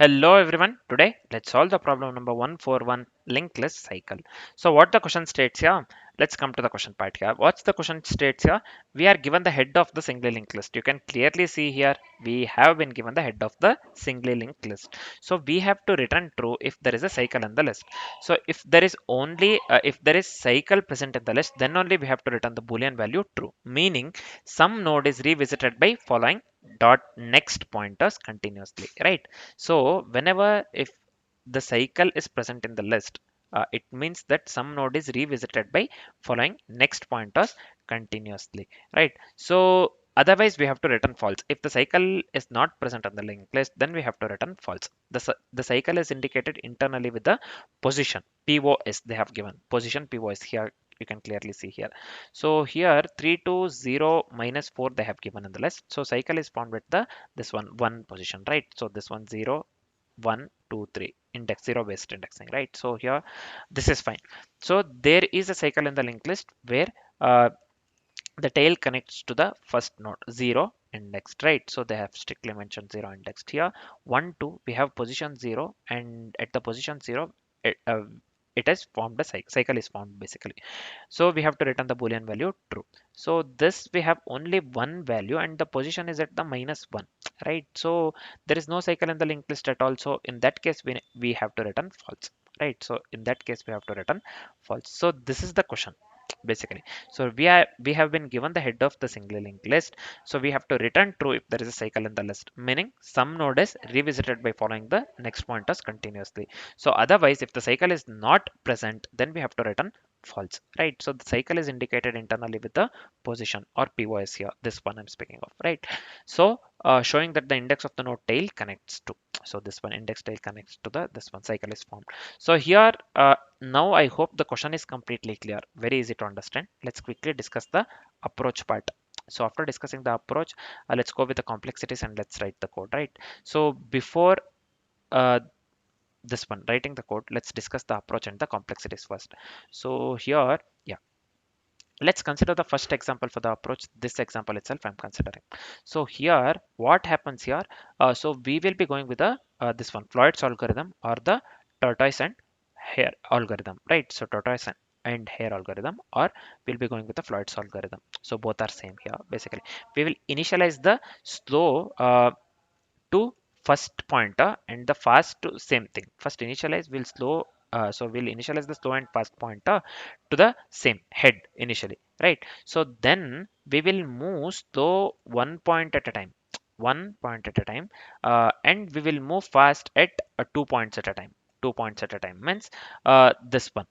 Hello everyone. Today let's solve the problem number 141 linked list cycle. So what the question states here? Let's come to the question part here. What's the question states here? We are given the head of the singly linked list. You can clearly see here we have been given the head of the singly linked list. So we have to return true if there is a cycle in the list. So if there is only if there is cycle present in the list, then only we have to return the boolean value true. Meaning some node is revisited by following dot next pointers continuously, right? So whenever if the cycle is present in the list, it means that some node is revisited by following next pointers continuously, right? So otherwise we have to return false. If the cycle is not present on the linked list, then we have to return false. The cycle is indicated internally with the position POS. They have given position POS here. You can clearly see here. So here 3 to 0 minus 4 they have given in the list. So cycle is formed with the this one position, right? So this one 0 1 2 3 index 0 based indexing, right? So here this is fine. So there is a cycle in the linked list where uh, the tail connects to the first node 0 indexed, right? So they have strictly mentioned 0 indexed here. 1 2 we have position 0, and at the position 0 it has formed a cycle is formed basically. So we have to return the boolean value true. So this we have only one value and the position is at the -1, right? So there is no cycle in the linked list at all. So in that case we have to return false, right? So in that case we have to return false. So this is the question basically. So we have been given the head of the singly linked list. So we have to return true if there is a cycle in the list, meaning some node is revisited by following the next pointers continuously. So otherwise if the cycle is not present, then we have to return false, right? So the cycle is indicated internally with the position or POS here, this one I'm speaking of, right? So showing that the index of the node tail connects to, so this one index tail connects to the this one cycle is formed. So here now I hope the question is completely clear, very easy to understand. Let's quickly discuss the approach part. So after discussing the approach, let's go with the complexities and let's write the code, right? So before uh, this one writing the code, let's discuss the approach and the complexities first. So here, yeah, let's consider the first example for the approach. This example itself I'm considering. So here what happens here, so we will be going with the this one Floyd's algorithm or the tortoise and hare algorithm, right? So tortoise and hare algorithm, or we'll be going with the Floyd's algorithm. So both are same here basically. We will initialize the slow to first pointer and the fast to same thing. First initialize will slow, so we'll initialize the slow and fast pointer to the same head initially, right? So then we will move slow one point at a time, one point at a time, and we will move fast at 2 points at a time. 2 points at a time means this one,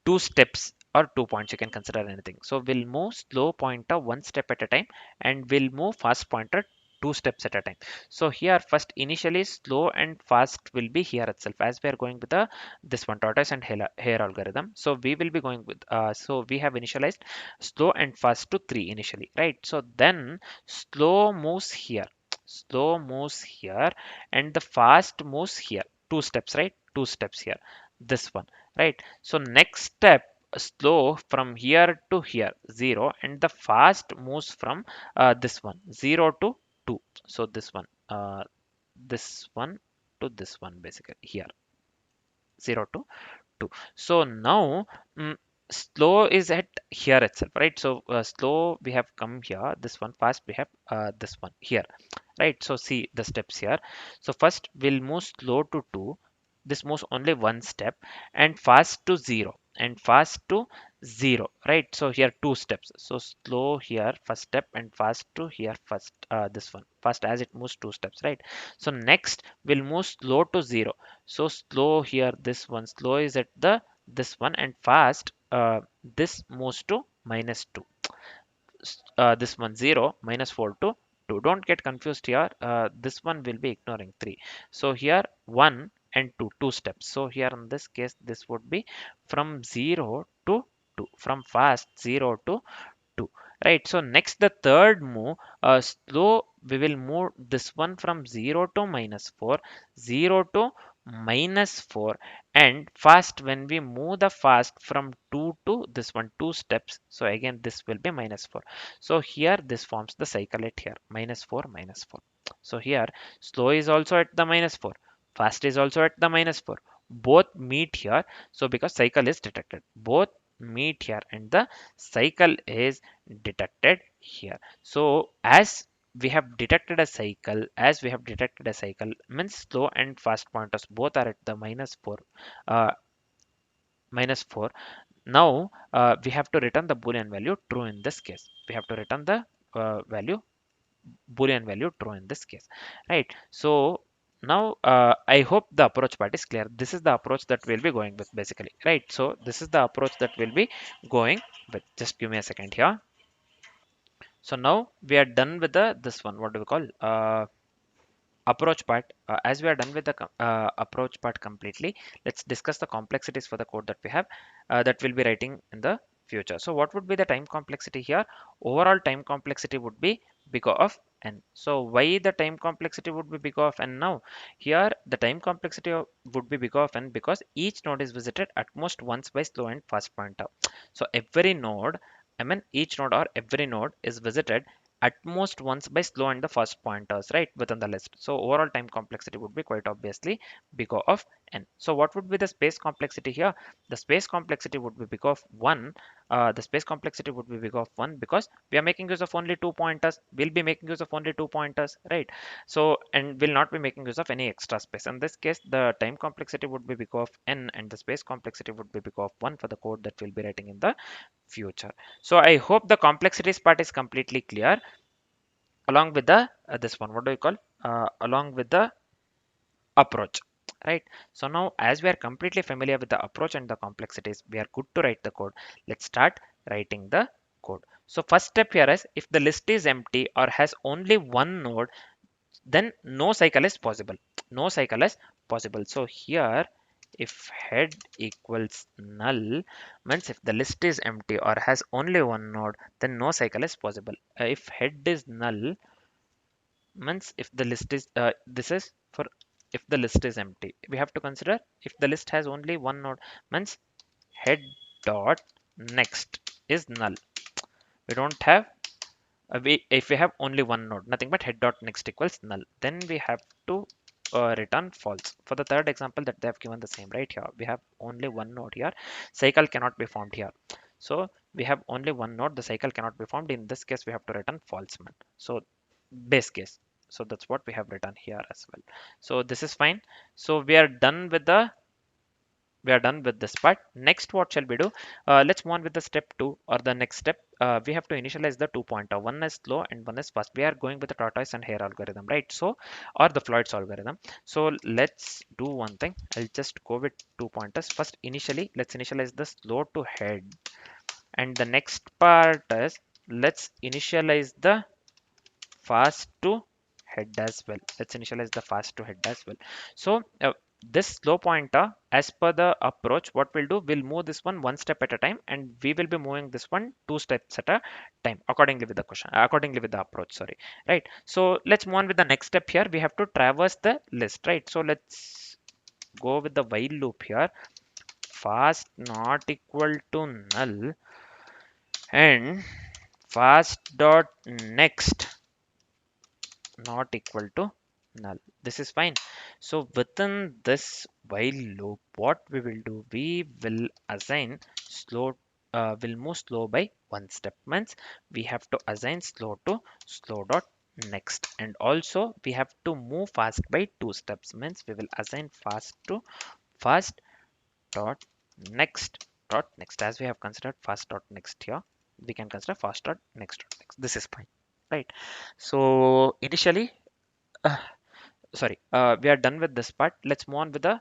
2 steps or 2 points, you can consider anything. So we'll move slow pointer one step at a time and we'll move fast pointer 2 steps at a time. So here first initially slow and fast will be here itself, as we are going with the this one tortoise and hare algorithm. So we will be going with so we have initialized slow and fast to 3 initially, right? So then slow moves here, slow moves here, and the fast moves here 2 steps, right? 2 steps here, this one, right? So next step, slow from here to here 0, and the fast moves from this one 0 to 2. So this one to this one basically here 0 to 2. So now slow is at here itself, right? So slow we have come here, this one fast we have this one here, right? So see the steps here. So first we'll move slow to 2, this moves only one step, and fast to 0 and fast to 0, right? So here 2 steps. So slow here first step and fast to here first, this one fast as it moves 2 steps, right? So next we'll move slow to 0. So slow here, this one slow is at the this one, and fast this moves to -2. This one 0 -4 to 2. Don't get confused here, this one will be ignoring 3. So here 1 and 2, 2 steps. So here in this case this would be from 0 to 2, from fast 0 to 2, right? So next the third move, slow we will move this one from 0 to -4, 0 to -4, and fast when we move the fast from 2 to this one 2 steps, so again this will be -4. So here this forms the cycle at here -4 -4. So here slow is also at the -4, fast is also at the -4, both meet here. So because cycle is detected, both meet here and the cycle is detected here. So as we have detected a cycle, means slow and fast pointers both are at the -4, uh, -4. Now we have to return the boolean value true in this case. We have to return the value boolean value true in this case, right? So now I hope the approach part is clear. This is the approach that we'll be going with basically, right? So this is the approach that we'll be going with. Just give me a second here. So now we are done with the this one, what do we call, approach part. As we are done with the approach part completely, let's discuss the complexities for the code that we have, that we'll be writing in the future. So what would be the time complexity here? Overall time complexity would be big O of n. So why the time complexity would be big O of n? Now here the time complexity would be big O of n because each node is visited at most once by slow and fast pointer. So every node, I mean each node or every node is visited at most once by slow and the fast pointers, right, within the list. So overall time complexity would be quite obviously big O of n. So what would be the space complexity here? The space complexity would be big O of 1. The space complexity would be big O of 1 because we are making use of only 2 pointers. We'll be making use of only 2 pointers, right? So and will not be making use of any extra space. In this case, the time complexity would be big O of n and the space complexity would be big O of 1 for the code that we'll be writing in the future. So I hope the complexities part is completely clear along with the this one, what do you call, along with the approach, right? So now as we are completely familiar with the approach and the complexities, we are good to write the code. Let's start writing the code. So first step here is if the list is empty or has only one node, then no cycle is possible. No cycle is possible. So here if head equals null means if the list is empty or has only one node, then no cycle is possible. If head is null means if the list is this is for if the list is empty, we have to consider if the list has only one node means head dot next is null. We don't have if we have only one node, nothing but head dot next equals null, then we have to return false. For the third example that they have given the same, right? Here we have only one node here, cycle cannot be formed here. So we have only one node, the cycle cannot be formed. In this case we have to return false man. So base case, so that's what we have written here as well. So this is fine. So we are done with this part. Next, what shall we do? Let's move on with the step 2 or the next step. We have to initialize the 2 pointer. One is slow and one is fast. We are going with the tortoise and hare algorithm, right? So, or the Floyd's algorithm. So let's do one thing. I'll just go with 2 pointers. First, initially, let's initialize the slow to head. And the next part is let's initialize the fast to head as well. Let's initialize the fast to head as well. So this slow pointer, as per the approach, what we'll do, we'll move this one step at a time, and we will be moving this one 2 steps at a time accordingly with the question, accordingly with the approach, sorry, right? So let's move on with the next step. Here we have to traverse the list, right? So let's go with the while loop here. Fast not equal to null and fast dot next not equal to null. This is fine. So within this while loop, what we will do, we will assign slow, will move slow by one step. Means we have to assign slow to slow dot next, and also we have to move fast by 2 steps. Means we will assign fast to fast dot next. As we have considered fast dot next here, we can consider fast dot next. This is fine, right? So initially sorry, we are done with this part. Let's move on with the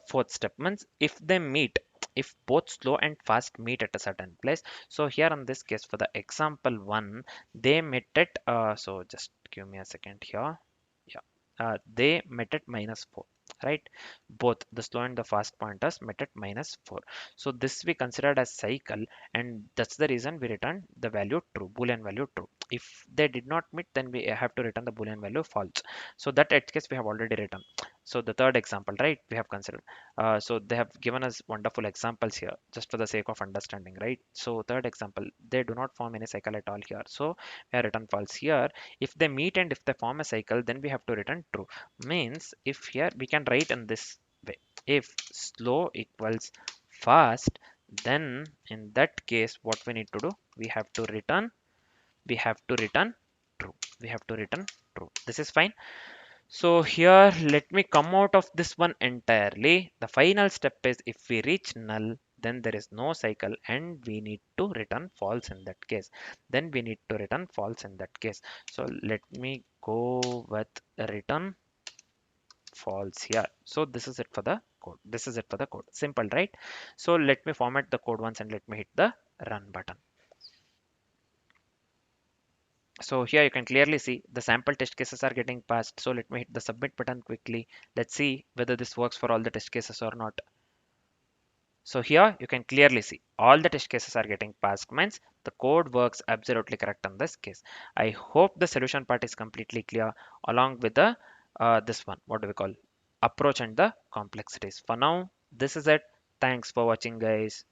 fourth step. Means if they meet, if both slow and fast meet at a certain place. So here in this case, for the example one, they met at so just give me a second here. Yeah, they met at -4, right? Both the slow and the fast pointers met at -4. So this we considered as cycle, and that's the reason we return the value true, boolean value true. If they did not meet, then we have to return the boolean value false. So that edge case we have already written. So the third example, right, we have considered. So they have given us wonderful examples here just for the sake of understanding, right? So third example, they do not form any cycle at all here, so we have written false here. If they meet and if they form a cycle, then we have to return true. Means if here we can write in this way, if slow equals fast, then in that case what we need to do, we have to return we have to return true. We have to return true. This is fine. So here let me come out of this one entirely. The final step is if we reach null, then there is no cycle and we need to return false in that case. Then we need to return false in that case. So let me go with return false here. So this is it for the code. This is it for the code. Simple, right? So let me format the code once and let me hit the run button. So here you can clearly see the sample test cases are getting passed. So let me hit the submit button quickly. Let's see whether this works for all the test cases or not. So here you can clearly see all the test cases are getting passed, means the code works absolutely correct in this case. I hope the solution part is completely clear along with the this one, what do we call, approach and the complexities. For now, this is it. Thanks for watching, guys.